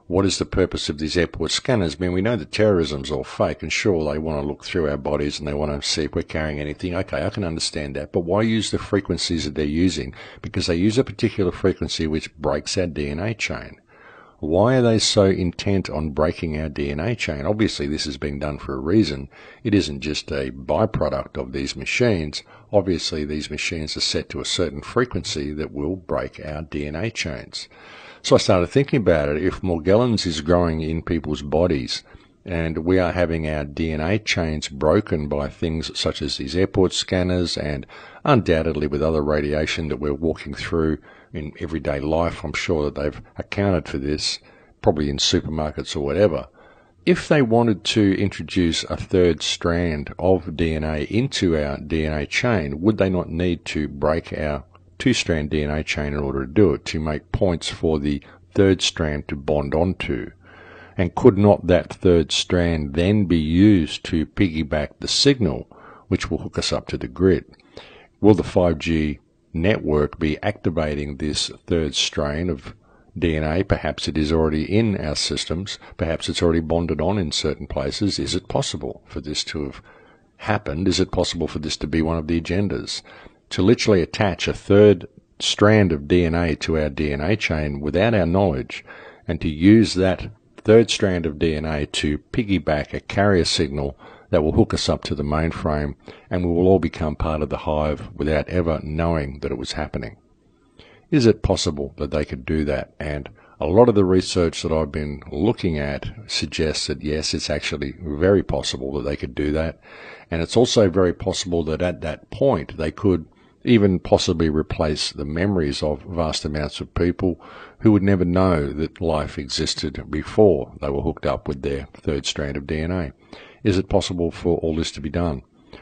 what is the purpose of these airport scanners? I mean, we know that terrorism's all fake, and sure, they want to look through our bodies and they want to see if we're carrying anything. Okay, I can understand that. But why use the frequencies that they're using? Because they use a particular frequency which breaks our DNA chain. Why are they so intent on breaking our DNA chain? Obviously, this is being done for a reason. It isn't just a byproduct of these machines. Obviously, these machines are set to a certain frequency that will break our DNA chains. So I started thinking about it. If Morgellons is growing in people's bodies and we are having our DNA chains broken by things such as these airport scanners and undoubtedly with other radiation that we're walking through in everyday life, I'm sure that they've accounted for this, probably in supermarkets or whatever. If they wanted to introduce a third strand of DNA into our DNA chain, would they not need to break our two-strand DNA chain in order to do it, to make points for the third strand to bond onto? And could not that third strand then be used to piggyback the signal, which will hook us up to the grid? Will the 5G network be activating this third strain of DNA? Perhaps it is already in our systems. Perhaps it's already bonded on in certain places. Is it possible for this to have happened? Is it possible for this to be one of the agendas? To literally attach a third strand of DNA to our DNA chain without our knowledge, and to use that third strand of DNA to piggyback a carrier signal that will hook us up to the mainframe, and we will all become part of the hive without ever knowing that it was happening. Is it possible that they could do that? And a lot of the research that I've been looking at suggests that yes, it's actually very possible that they could do that. And it's also very possible that at that point they could even possibly replace the memories of vast amounts of people who would never know that life existed before they were hooked up with their third strand of DNA. Is it possible for all this to be done?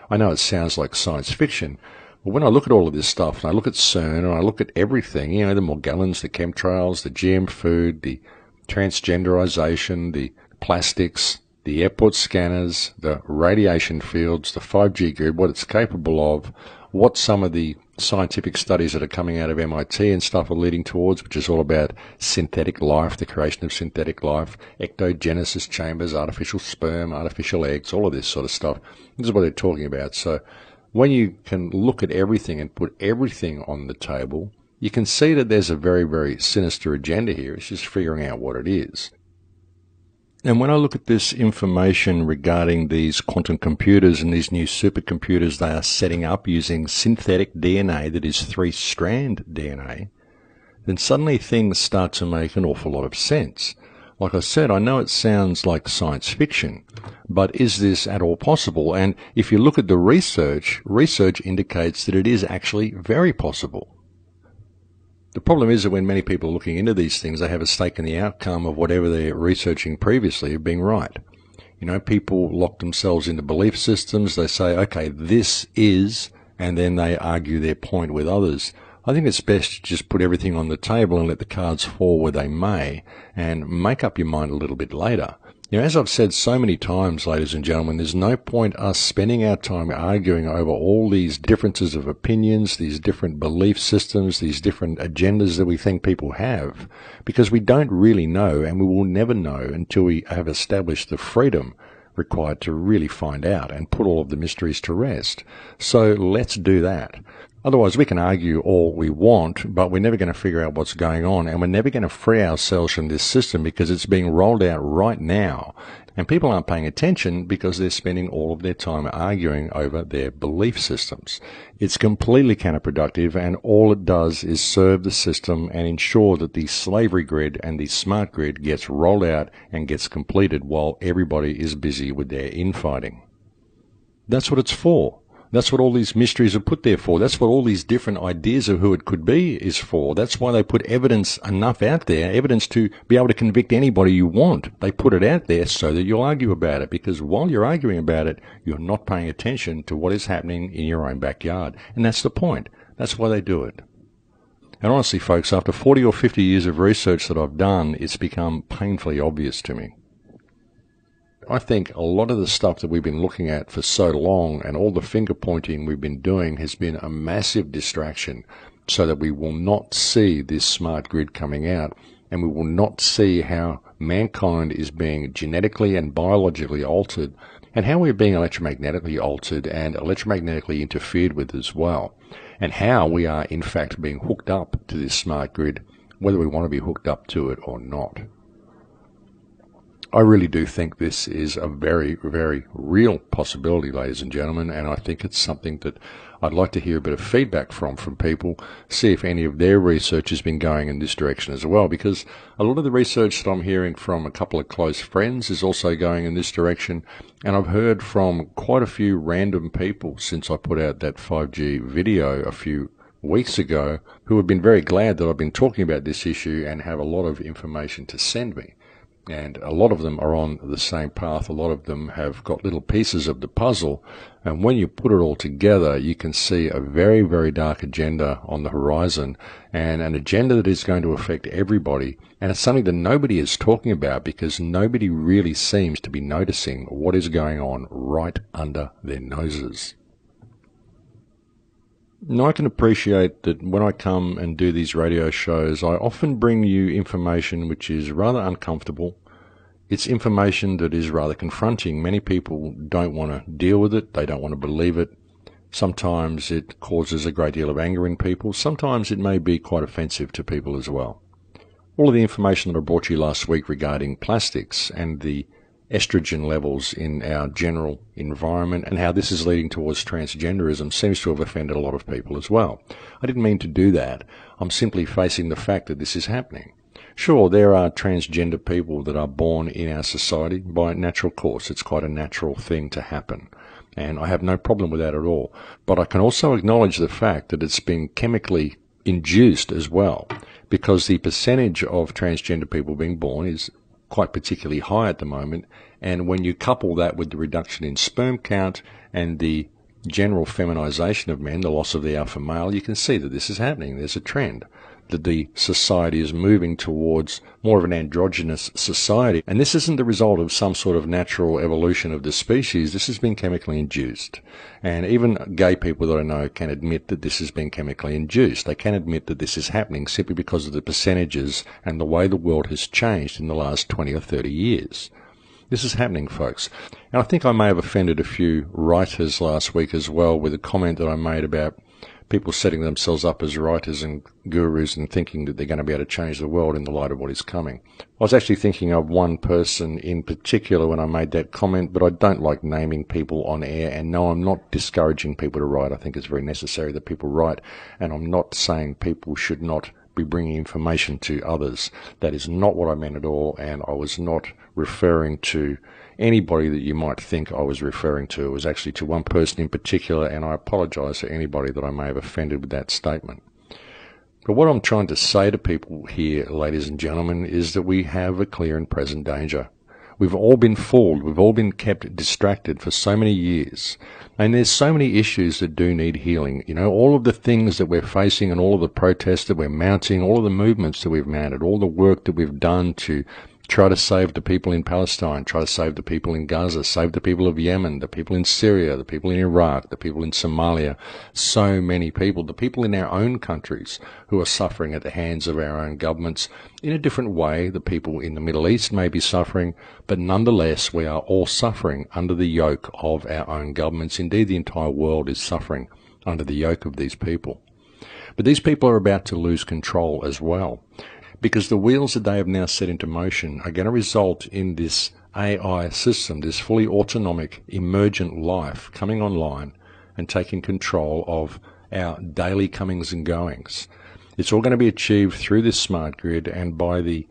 I know it sounds like science fiction, but when I look at all of this stuff, and I look at CERN, and I look at everything, the Morgellons, the chemtrails, the GM food, the transgenderization, the plastics, the airport scanners, the radiation fields, the 5G grid, what it's capable of, what some of the scientific studies that are coming out of MIT and stuff are leading towards, which is all about synthetic life, the creation of synthetic life, ectogenesis chambers, artificial sperm, artificial eggs, all of this sort of stuff. This is what they're talking about. So when you can look at everything and put everything on the table, you can see that there's a very, very sinister agenda here. It's just figuring out what it is. And when I look at this information regarding these quantum computers and these new supercomputers they are setting up using synthetic DNA that is three-strand DNA, then suddenly things start to make an awful lot of sense. Like I said, I know it sounds like science fiction, but is this at all possible? And if you look at the research indicates that it is actually very possible. The problem is that when many people are looking into these things, they have a stake in the outcome of whatever they're researching previously of being right. People lock themselves into belief systems. They say, okay, this is, and then they argue their point with others. I think it's best to just put everything on the table and let the cards fall where they may, and make up your mind a little bit later. As I've said so many times, ladies and gentlemen, there's no point us spending our time arguing over all these differences of opinions, these different belief systems, these different agendas that we think people have, because we don't really know, and we will never know until we have established the freedom required to really find out and put all of the mysteries to rest. So let's do that. Otherwise, we can argue all we want, but we're never going to figure out what's going on, and we're never going to free ourselves from this system because it's being rolled out right now. And people aren't paying attention because they're spending all of their time arguing over their belief systems. It's completely counterproductive, and all it does is serve the system and ensure that the slavery grid and the smart grid gets rolled out and gets completed while everybody is busy with their infighting. That's what it's for. That's what all these mysteries are put there for. That's what all these different ideas of who it could be is for. That's why they put evidence enough out there, evidence to be able to convict anybody you want. They put it out there so that you'll argue about it, because while you're arguing about it, you're not paying attention to what is happening in your own backyard. And that's the point. That's why they do it. And honestly, folks, after 40 or 50 years of research that I've done, it's become painfully obvious to me. I think a lot of the stuff that we've been looking at for so long and all the finger pointing we've been doing has been a massive distraction so that we will not see this smart grid coming out. and we will not see how mankind is being genetically and biologically altered, and how we're being electromagnetically altered and electromagnetically interfered with as well, and how we are in fact being hooked up to this smart grid, whether we want to be hooked up to it or not. I really do think this is a very, very real possibility, ladies and gentlemen, and I think it's something that I'd like to hear a bit of feedback from people, see if any of their research has been going in this direction as well, because a lot of the research that I'm hearing from a couple of close friends is also going in this direction, and I've heard from quite a few random people since I put out that 5G video a few weeks ago who have been very glad that I've been talking about this issue and have a lot of information to send me. And a lot of them are on the same path. A lot of them have got little pieces of the puzzle. And when you put it all together, you can see a very, very dark agenda on the horizon, and an agenda that is going to affect everybody. And it's something that nobody is talking about because nobody really seems to be noticing what is going on right under their noses. Now, I can appreciate that when I come and do these radio shows, I often bring you information which is rather uncomfortable. It's information that is rather confronting. Many people don't want to deal with it. They don't want to believe it. Sometimes it causes a great deal of anger in people. Sometimes it may be quite offensive to people as well. All of the information that I brought you last week regarding plastics and the estrogen levels in our general environment and how this is leading towards transgenderism seems to have offended a lot of people as well. I didn't mean to do that. I'm simply facing the fact that this is happening. Sure, there are transgender people that are born in our society by natural course. It's quite a natural thing to happen, and I have no problem with that at all. But I can also acknowledge the fact that it's been chemically induced as well, because the percentage of transgender people being born is quite particularly high at the moment, and when you couple that with the reduction in sperm count and the general feminization of men, the loss of the alpha male, you can see that this is happening. There's a trend that the society is moving towards more of an androgynous society, and this isn't the result of some sort of natural evolution of the species. This has been chemically induced, and even gay people that I know can admit that this has been chemically induced. They can admit that this is happening simply because of the percentages and the way the world has changed in the last 20 or 30 years. This is happening, folks. And I think I may have offended a few writers last week as well with a comment that I made about people setting themselves up as writers and gurus and thinking that they're going to be able to change the world in the light of what is coming. I was actually thinking of one person in particular when I made that comment, but I don't like naming people on air, and no, I'm not discouraging people to write. I think it's very necessary that people write, and I'm not saying people should not be bringing information to others. That is not what I meant at all, and I was not referring to anybody that you might think I was referring to. It was actually to one person in particular, and I apologize to anybody that I may have offended with that statement. But what I'm trying to say to people here, ladies and gentlemen, is that we have a clear and present danger. We've all been fooled. We've all been kept distracted for so many years. And there's so many issues that do need healing. You know, all of the things that we're facing and all of the protests that we're mounting, all of the movements that we've mounted, all the work that we've done to try to save the people in Palestine, try to save the people in Gaza, save the people of Yemen, the people in Syria, the people in Iraq, the people in Somalia, so many people, the people in our own countries who are suffering at the hands of our own governments in a different way. The people in the Middle East may be suffering, but nonetheless we are all suffering under the yoke of our own governments. Indeed, the entire world is suffering under the yoke of these people. But these people are about to lose control as well, because the wheels that they have now set into motion are going to result in this AI system, this fully autonomic, emergent life coming online and taking control of our daily comings and goings. It's all going to be achieved through this smart grid and by the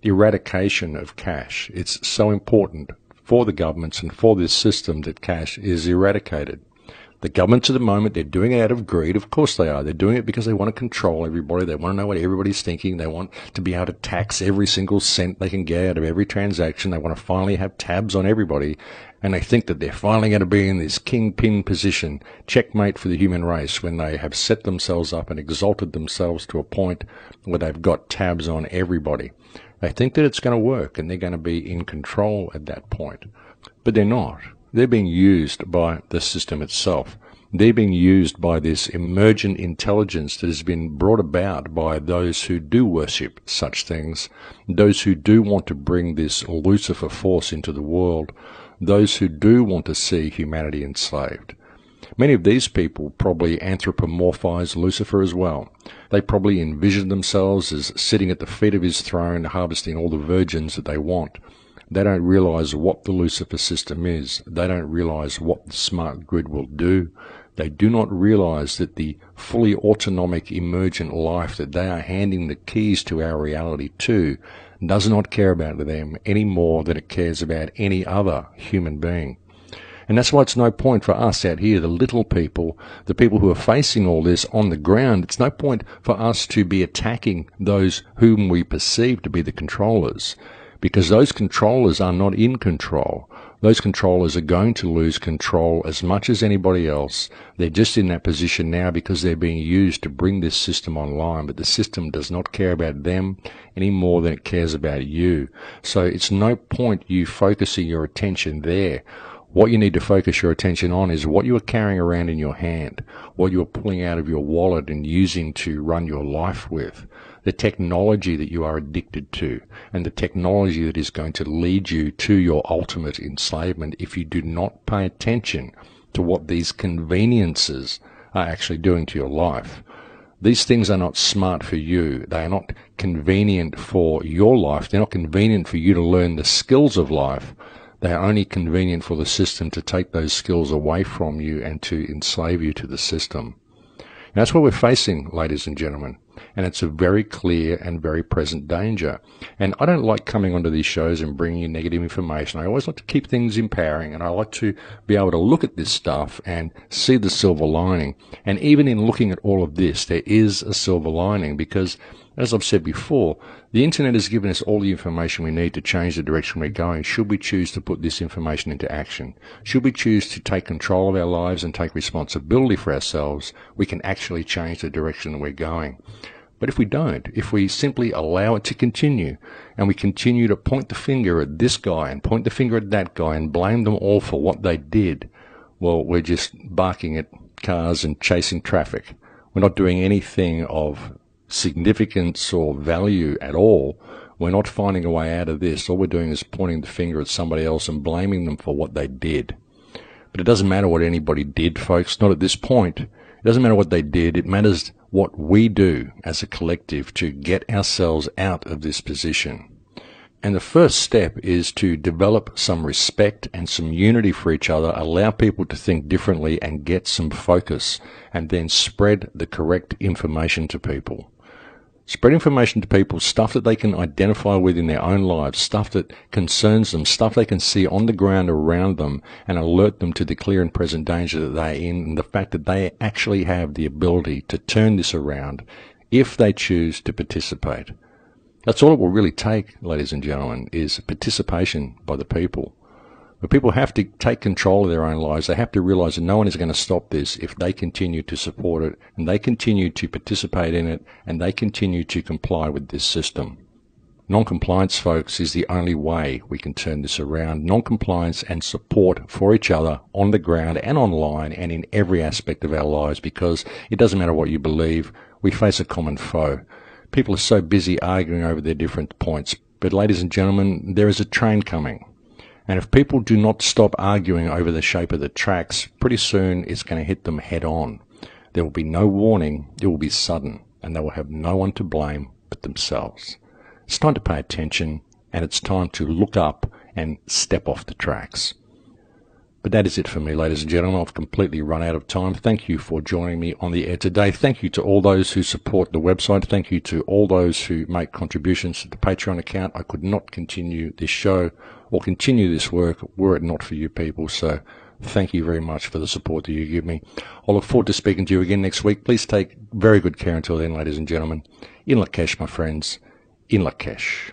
eradication of cash. It's so important for the governments and for this system that cash is eradicated. The governments at the moment, they're doing it out of greed. Of course they are. They're doing it because they want to control everybody. They want to know what everybody's thinking. They want to be able to tax every single cent they can get out of every transaction. They want to finally have tabs on everybody. And they think that they're finally going to be in this kingpin position, checkmate for the human race, when they have set themselves up and exalted themselves to a point where they've got tabs on everybody. They think that it's going to work and they're going to be in control at that point. But they're not. They're being used by the system itself. They're being used by this emergent intelligence that has been brought about by those who do worship such things, those who do want to bring this Lucifer force into the world, those who do want to see humanity enslaved. Many of these people probably anthropomorphize Lucifer as well. They probably envision themselves as sitting at the feet of his throne, harvesting all the virgins that they want. They don't realize what the Lucifer system is. They don't realize what the smart grid will do. They do not realize that the fully autonomic emergent life that they are handing the keys to our reality to does not care about them any more than it cares about any other human being. And that's why it's no point for us out here, the little people, the people who are facing all this on the ground. It's no point for us to be attacking those whom we perceive to be the controllers, because those controllers are not in control. Those controllers are going to lose control as much as anybody else. They're just in that position now because they're being used to bring this system online, but the system does not care about them any more than it cares about you. So it's no point you focusing your attention there. What you need to focus your attention on is what you are carrying around in your hand, what you are pulling out of your wallet and using to run your life with, the technology that you are addicted to, and the technology that is going to lead you to your ultimate enslavement if you do not pay attention to what these conveniences are actually doing to your life. These things are not smart for you. They are not convenient for your life. They're not convenient for you to learn the skills of life. They are only convenient for the system to take those skills away from you and to enslave you to the system. And that's what we're facing, ladies and gentlemen. And it's a very clear and very present danger. And I don't like coming onto these shows and bringing you negative information. I always like to keep things empowering, and I like to be able to look at this stuff and see the silver lining. And even in looking at all of this, there is a silver lining because, as I've said before, the internet has given us all the information we need to change the direction we're going should we choose to put this information into action. Should we choose to take control of our lives and take responsibility for ourselves, we can actually change the direction that we're going. But if we don't, if we simply allow it to continue, and we continue to point the finger at this guy and point the finger at that guy and blame them all for what they did, well, we're just barking at cars and chasing traffic. We're not doing anything of significance or value at all. We're not finding a way out of this. All we're doing is pointing the finger at somebody else and blaming them for what they did. But it doesn't matter what anybody did, folks, not at this point. It doesn't matter what they did. It matters what we do as a collective to get ourselves out of this position. And the first step is to develop some respect and some unity for each other, allow people to think differently and get some focus, and then spread the correct information to people. Spread information to people, stuff that they can identify with in their own lives, stuff that concerns them, stuff they can see on the ground around them, and alert them to the clear and present danger that they're in, and the fact that they actually have the ability to turn this around if they choose to participate. That's all it will really take, ladies and gentlemen, is participation by the people. But people have to take control of their own lives. They have to realize that no one is going to stop this if they continue to support it, and they continue to participate in it, and they continue to comply with this system. Non-compliance, folks, is the only way we can turn this around. Non-compliance and support for each other on the ground and online and in every aspect of our lives, because it doesn't matter what you believe, we face a common foe. People are so busy arguing over their different points. But ladies and gentlemen, there is a train coming. And if people do not stop arguing over the shape of the tracks, pretty soon it's going to hit them head on. There will be no warning, it will be sudden, and they will have no one to blame but themselves. It's time to pay attention, and it's time to look up and step off the tracks. But that is it for me, ladies and gentlemen. I've completely run out of time. Thank you for joining me on the air today. Thank you to all those who support the website. Thank you to all those who make contributions to the Patreon account. I could not continue this show or continue this work were it not for you people. So thank you very much for the support that you give me. I look forward to speaking to you again next week. Please take very good care until then, ladies and gentlemen. In Lakesh, my friends. In Lakesh.